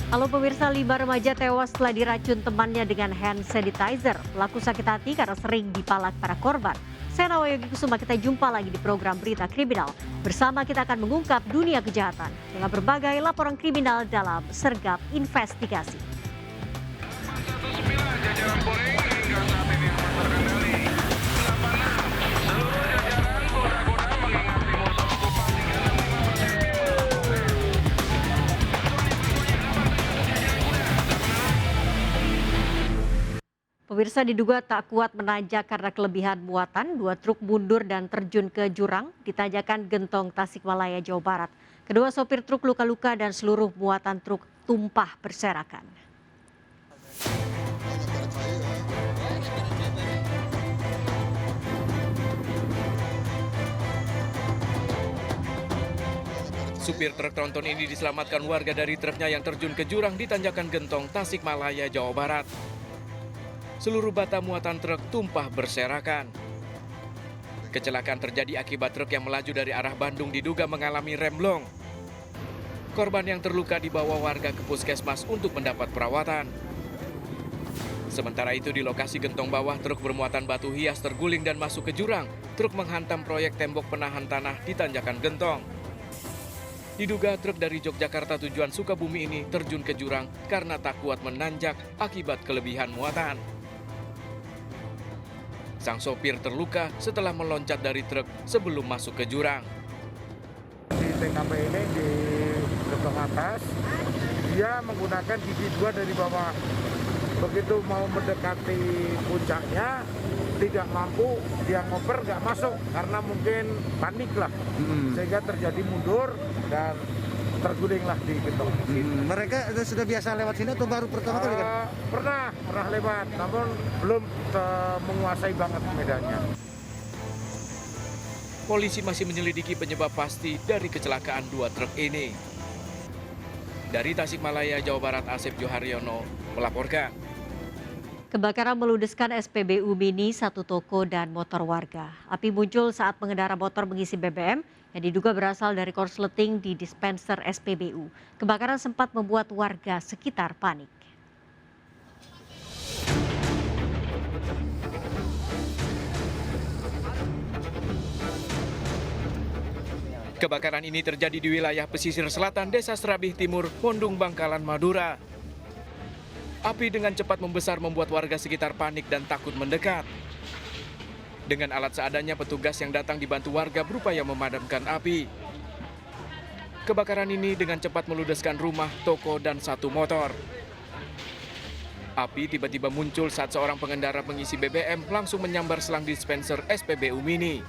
Halo pemirsa, 5 remaja tewas setelah diracun temannya dengan hand sanitizer. Pelaku sakit hati karena sering dipalak para korban. Saya Nawayogi Kusuma, kita jumpa lagi di program Berita Kriminal. Bersama kita akan mengungkap dunia kejahatan dengan berbagai laporan kriminal dalam Sergap Investigasi. Pemirsa, diduga tak kuat menanjak karena kelebihan muatan, 2 truk mundur dan terjun ke jurang di tanjakan Gentong, Tasikmalaya, Jawa Barat. Kedua sopir truk luka-luka dan seluruh muatan truk tumpah berserakan. Supir truk tronton ini diselamatkan warga dari truknya yang terjun ke jurang di tanjakan Gentong, Tasikmalaya, Jawa Barat. Seluruh bata muatan truk tumpah berserakan. Kecelakaan terjadi akibat truk yang melaju dari arah Bandung diduga mengalami remblong. Korban yang terluka dibawa warga ke puskesmas untuk mendapat perawatan. Sementara itu di lokasi Gentong bawah, truk bermuatan batu hias terguling dan masuk ke jurang. Truk menghantam proyek tembok penahan tanah di tanjakan Gentong. Diduga truk dari Yogyakarta tujuan Sukabumi ini terjun ke jurang karena tak kuat menanjak akibat kelebihan muatan. Sang sopir terluka setelah meloncat dari truk sebelum masuk ke jurang. Di TKP ini di Gentong atas, dia menggunakan gigi 2 dari bawah. Begitu mau mendekati puncaknya, tidak mampu, dia ngoper nggak masuk karena mungkin panik lah, sehingga terjadi mundur dan tergulinglah di Gentong. Mereka sudah biasa lewat sini atau baru pertama kali kan? Pernah lewat, namun belum menguasai banget medannya. Polisi masih menyelidiki penyebab pasti dari kecelakaan 2 truk ini. Dari Tasikmalaya, Jawa Barat, Asep Joharyono melaporkan. Kebakaran meludeskan SPBU Mini, 1 toko dan motor warga. Api muncul saat pengendara motor mengisi BBM yang diduga berasal dari korsleting di dispenser SPBU. Kebakaran sempat membuat warga sekitar panik. Kebakaran ini terjadi di wilayah pesisir selatan Desa Serabih Timur, Pondung Bangkalan, Madura. Api dengan cepat membesar membuat warga sekitar panik dan takut mendekat. Dengan alat seadanya, petugas yang datang dibantu warga berupaya memadamkan api. Kebakaran ini dengan cepat meludeskan rumah, toko, dan 1 motor. Api tiba-tiba muncul saat seorang pengendara mengisi BBM langsung menyambar selang dispenser SPBU Mini.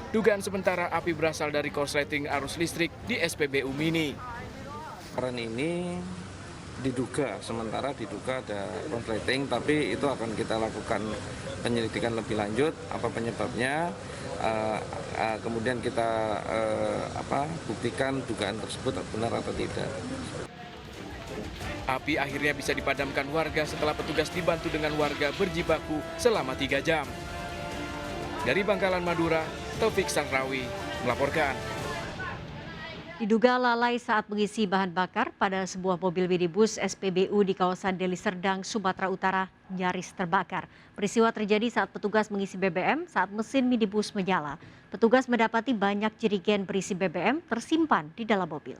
Dugaan sementara api berasal dari korsleting arus listrik di SPBU Mini. Kebakaran ini sementara diduga ada korsleting, tapi itu akan kita lakukan penyelidikan lebih lanjut apa penyebabnya, kemudian kita buktikan dugaan tersebut benar atau tidak. Api akhirnya bisa dipadamkan warga setelah petugas dibantu dengan warga berjibaku selama 3 jam. Dari Bangkalan, Madura, Taufik Sanrawi melaporkan. Diduga lalai saat mengisi bahan bakar pada sebuah mobil minibus SPBU di kawasan Deli Serdang, Sumatera Utara nyaris terbakar. Peristiwa terjadi saat petugas mengisi BBM saat mesin minibus menyala. Petugas mendapati banyak jerigen berisi BBM tersimpan di dalam mobil.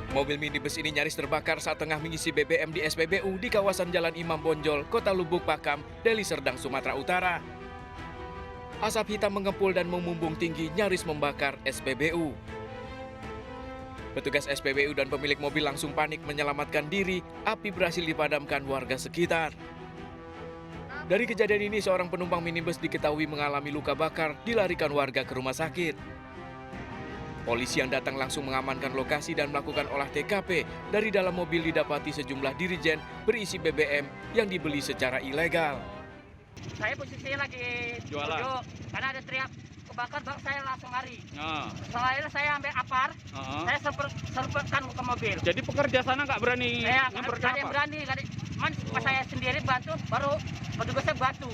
Mobil minibus ini nyaris terbakar saat tengah mengisi BBM di SPBU di kawasan Jalan Imam Bonjol, Kota Lubuk Pakam, Deli Serdang, Sumatera Utara. Asap hitam mengepul dan memumbung tinggi nyaris membakar SPBU. Petugas SPBU dan pemilik mobil langsung panik menyelamatkan diri, api berhasil dipadamkan warga sekitar. Dari kejadian ini, seorang penumpang minibus diketahui mengalami luka bakar, dilarikan warga ke rumah sakit. Polisi yang datang langsung mengamankan lokasi dan melakukan olah TKP. Dari dalam mobil didapati sejumlah dirijen berisi BBM yang dibeli secara ilegal. Saya posisinya lagi jualan karena ada teriak kebakar, bang, saya langsung lari. Nah. Saya ambil apar, saya serpetkan ke mobil. Jadi pekerja sana nggak berani nyamper Ada yang berani, pas saya sendiri bantu, baru petugasnya bantu.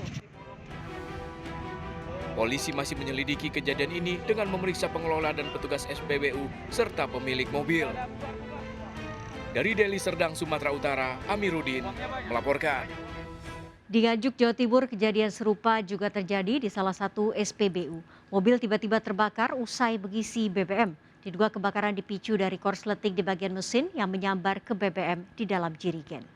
Polisi masih menyelidiki kejadian ini dengan memeriksa pengelola dan petugas SPBU serta pemilik mobil. Dari Deli Serdang, Sumatera Utara, Amiruddin melaporkan. Di Nganjuk, Jawa Timur, kejadian serupa juga terjadi di salah satu SPBU. Mobil tiba-tiba terbakar usai mengisi BBM. Diduga kebakaran dipicu dari korsleting di bagian mesin yang menyambar ke BBM di dalam jerigen.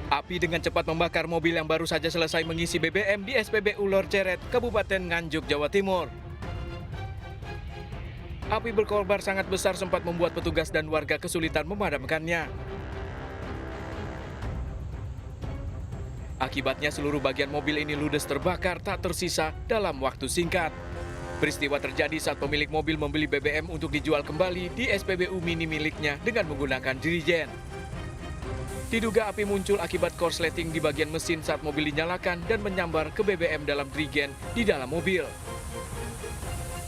Api dengan cepat membakar mobil yang baru saja selesai mengisi BBM di SPBU Lor Ceret, Kabupaten Nganjuk, Jawa Timur. Api berkobar sangat besar sempat membuat petugas dan warga kesulitan memadamkannya. Akibatnya seluruh bagian mobil ini ludes terbakar tak tersisa dalam waktu singkat. Peristiwa terjadi saat pemilik mobil membeli BBM untuk dijual kembali di SPBU mini miliknya dengan menggunakan jerigen. Diduga api muncul akibat korsleting di bagian mesin saat mobil dinyalakan dan menyambar ke BBM dalam jerigen di dalam mobil.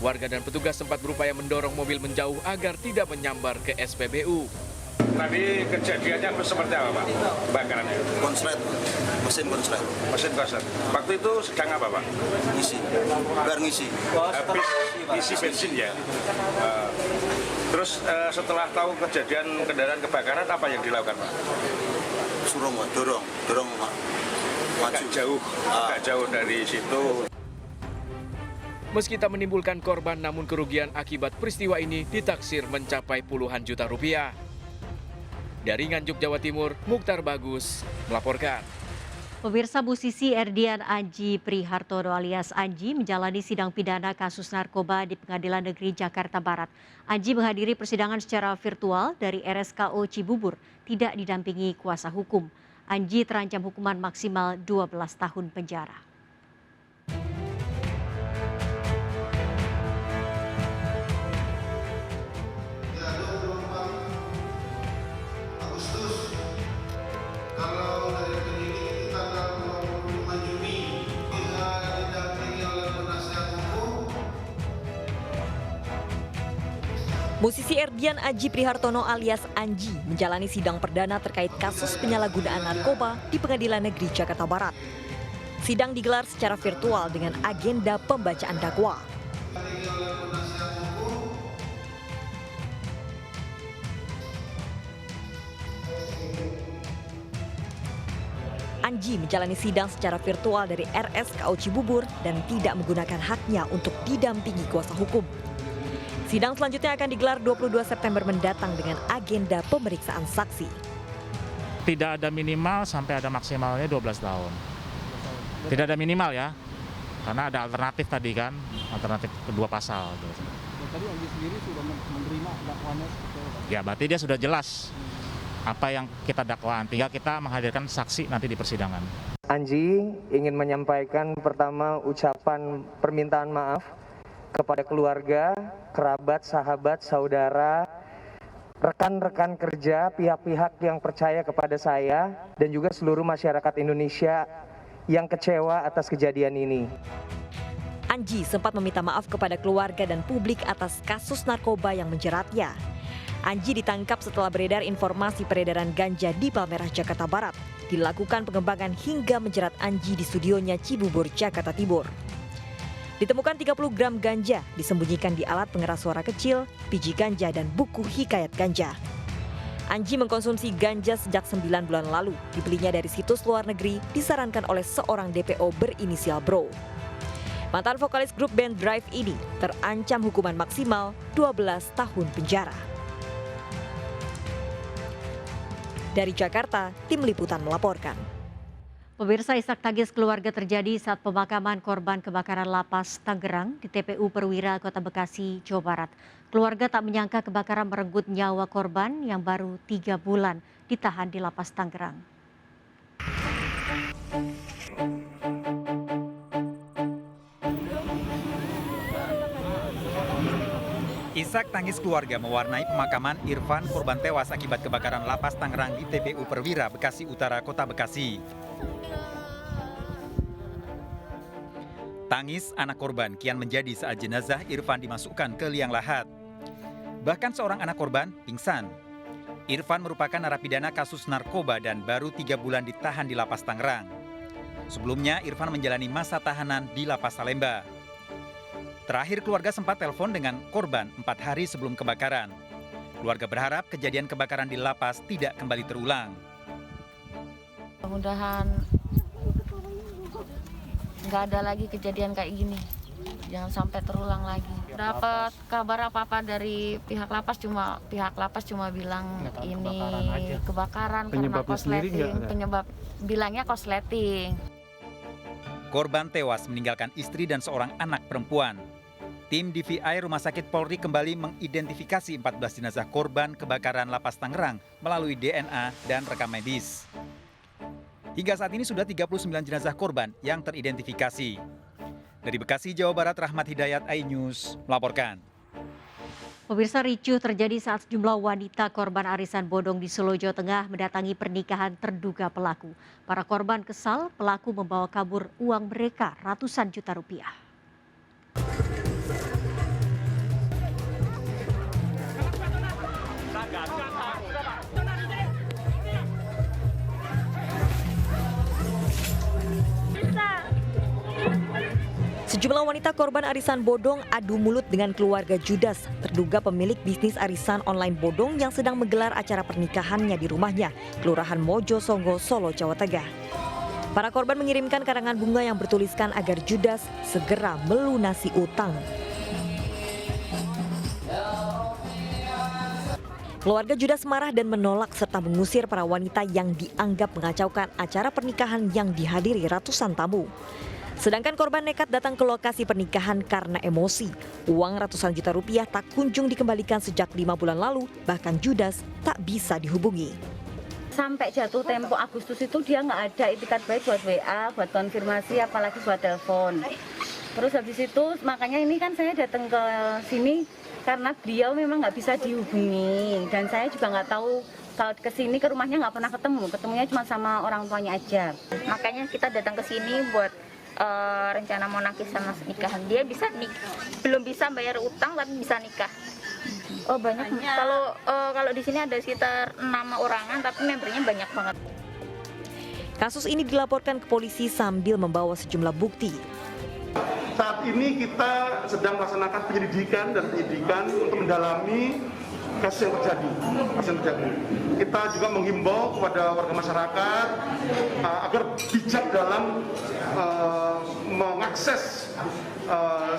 Warga dan petugas sempat berupaya mendorong mobil menjauh agar tidak menyambar ke SPBU. Tadi kejadiannya seperti apa, Pak? Kebakarannya? Konslet, mesin konslet. Mesin konslet. Waktu itu sedang apa, Pak? Ngisi, biar ngisi. Habis isi bensin ya. Terus setelah tahu kejadian kendaraan kebakaran, apa yang dilakukan, Pak? Suruh dorong maju. Agak jauh dari situ. Meski tak menimbulkan korban, namun kerugian akibat peristiwa ini ditaksir mencapai puluhan juta rupiah. Dari Nganjuk, Jawa Timur, Mukhtar Bagus melaporkan. Pemirsa, musisi Erdian Anji Prihartono alias Anji menjalani sidang pidana kasus narkoba di Pengadilan Negeri Jakarta Barat. Anji menghadiri persidangan secara virtual dari RSKO Cibubur, tidak didampingi kuasa hukum. Anji terancam hukuman maksimal 12 tahun penjara. Musisi Erdian Anji Prihartono alias Anji menjalani sidang perdana terkait kasus penyalahgunaan narkoba di Pengadilan Negeri Jakarta Barat. Sidang digelar secara virtual dengan agenda pembacaan dakwa. Anji menjalani sidang secara virtual dari RSKO Cibubur dan tidak menggunakan haknya untuk didampingi kuasa hukum. Sidang selanjutnya akan digelar 22 September mendatang dengan agenda pemeriksaan saksi. Tidak ada minimal sampai ada maksimalnya 12 tahun. Tidak ada minimal ya, karena ada alternatif tadi kan, alternatif kedua pasal. Tadi Anji sendiri sudah menerima dakwaannya? Ya berarti dia sudah jelas apa yang kita dakwaan, tinggal kita menghadirkan saksi nanti di persidangan. Anji ingin menyampaikan pertama ucapan permintaan maaf kepada keluarga, kerabat, sahabat, saudara, rekan-rekan kerja, pihak-pihak yang percaya kepada saya, dan juga seluruh masyarakat Indonesia yang kecewa atas kejadian ini. Anji sempat meminta maaf kepada keluarga dan publik atas kasus narkoba yang menjeratnya. Anji ditangkap setelah beredar informasi peredaran ganja di Palmerah, Jakarta Barat. Dilakukan pengembangan hingga menjerat Anji di studionya Cibubur, Jakarta Timur. Ditemukan 30 gram ganja disembunyikan di alat pengeras suara kecil, biji ganja, dan buku hikayat ganja. Anji mengkonsumsi ganja sejak 9 bulan lalu. Dibelinya dari situs luar negeri, disarankan oleh seorang DPO berinisial Bro. Mantan vokalis grup band Drive ini terancam hukuman maksimal 12 tahun penjara. Dari Jakarta, Tim Liputan melaporkan. Pemirsa, isak tangis keluarga terjadi saat pemakaman korban kebakaran lapas Tangerang di TPU Perwira, Kota Bekasi, Jawa Barat. Keluarga tak menyangka kebakaran merenggut nyawa korban yang baru 3 bulan ditahan di lapas Tangerang. Isak tangis keluarga mewarnai pemakaman Irfan, korban tewas akibat kebakaran lapas Tangerang di TPU Perwira, Bekasi Utara, Kota Bekasi. Tangis anak korban kian menjadi saat jenazah Irfan dimasukkan ke liang lahat. Bahkan seorang anak korban pingsan. Irfan merupakan narapidana kasus narkoba dan baru 3 bulan ditahan di Lapas Tangerang. Sebelumnya, Irfan menjalani masa tahanan di Lapas Salemba. Terakhir keluarga sempat telepon dengan korban 4 hari sebelum kebakaran. Keluarga berharap kejadian kebakaran di lapas tidak kembali terulang. Mudah-mudahan nggak ada lagi kejadian kayak gini. Jangan sampai terulang lagi. Dapat kabar apa-apa dari pihak lapas cuma bilang ini kebakaran karena korsleting. Penyebab bilangnya korsleting. Korban tewas meninggalkan istri dan seorang anak perempuan. Tim DVI Rumah Sakit Polri kembali mengidentifikasi 14 jenazah korban kebakaran Lapas Tangerang melalui DNA dan rekam medis. Hingga saat ini sudah 39 jenazah korban yang teridentifikasi. Dari Bekasi, Jawa Barat, Rahmat Hidayat, iNews melaporkan. Pemirsa, ricuh terjadi saat sejumlah wanita korban arisan bodong di Solo, Jawa Tengah mendatangi pernikahan terduga pelaku. Para korban kesal pelaku membawa kabur uang mereka ratusan juta rupiah. Sejumlah wanita korban arisan bodong adu mulut dengan keluarga Judas, terduga pemilik bisnis arisan online bodong yang sedang menggelar acara pernikahannya di rumahnya, Kelurahan Mojosongo, Solo, Jawa Tengah. Para korban mengirimkan karangan bunga yang bertuliskan agar Judas segera melunasi utang. Keluarga Judas marah dan menolak serta mengusir para wanita yang dianggap mengacaukan acara pernikahan yang dihadiri ratusan tamu. Sedangkan korban nekat datang ke lokasi pernikahan karena emosi. Uang ratusan juta rupiah tak kunjung dikembalikan sejak 5 bulan lalu, bahkan Judas tak bisa dihubungi. Sampai jatuh tempo Agustus itu dia nggak ada itikat baik buat WA, buat konfirmasi, apalagi buat telepon. Terus habis itu makanya ini kan saya datang ke sini karena beliau memang nggak bisa dihubungi. Dan saya juga nggak tahu kalau ke sini ke rumahnya nggak pernah ketemunya cuma sama orang tuanya aja. Makanya kita datang ke sini buat rencana mau nakis sama nikahan. Dia bisa belum bisa bayar utang tapi bisa nikah. Oh banyak. Kalau di sini ada sekitar 6 orangan tapi membernya banyak banget. Kasus ini dilaporkan ke polisi sambil membawa sejumlah bukti. Saat ini kita sedang melaksanakan penyelidikan untuk mendalami kasus yang terjadi. Kita juga menghimbau kepada warga masyarakat agar bijak dalam mengakses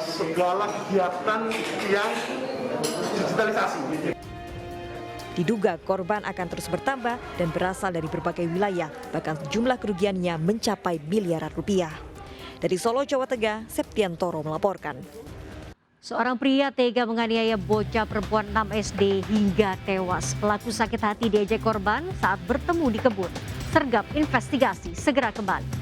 segala kegiatan yang digitalisasi. Diduga korban akan terus bertambah dan berasal dari berbagai wilayah, bahkan jumlah kerugiannya mencapai miliaran rupiah. Dari Solo, Jawa Tengah, Septiantoro melaporkan. Seorang pria tega menganiaya bocah perempuan 6 SD hingga tewas. Pelaku sakit hati diejek korban saat bertemu di kebun. Sergap investigasi segera kembali.